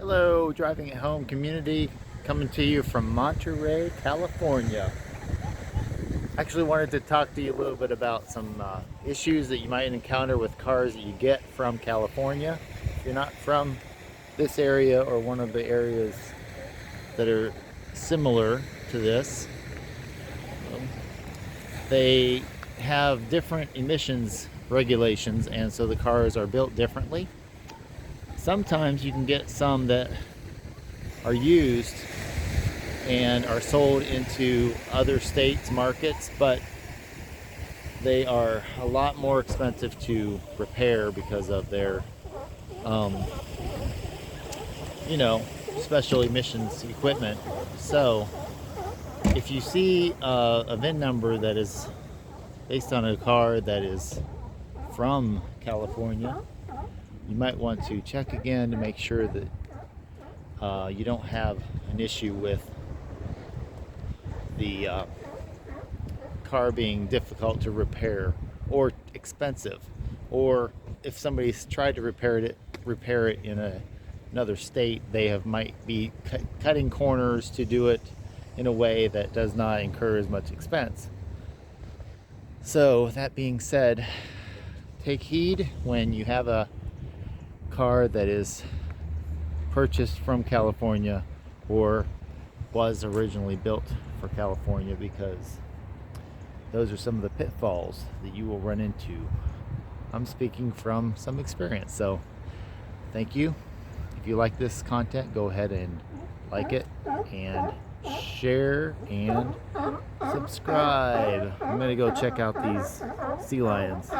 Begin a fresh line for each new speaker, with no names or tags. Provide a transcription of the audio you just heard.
Hello, Driving at Home community, coming to you from Monterey, California. Actually wanted to talk to you a little bit about some issues that you might encounter with cars that you get from California. If you're not from this area or one of the areas that are similar to this, they have different emissions regulations, and so the cars are built differently. Sometimes you can get some that are used and are sold into other states' markets, but they are a lot more expensive to repair because of their, um, special emissions equipment. So, if you see a VIN number that is based on a car that is from California, you might want to check again to make sure that you don't have an issue with the car being difficult to repair or expensive, or if somebody's tried to repair it in another state, they might be cutting corners to do it in a way that does not incur as much expense. So that being said, take heed when you have a car that is purchased from California or was originally built for California, because those are some of the pitfalls that you will run into. I'm speaking from some experience, so thank you. If you like this content, go ahead and like it and share and subscribe. I'm gonna go check out these sea lions.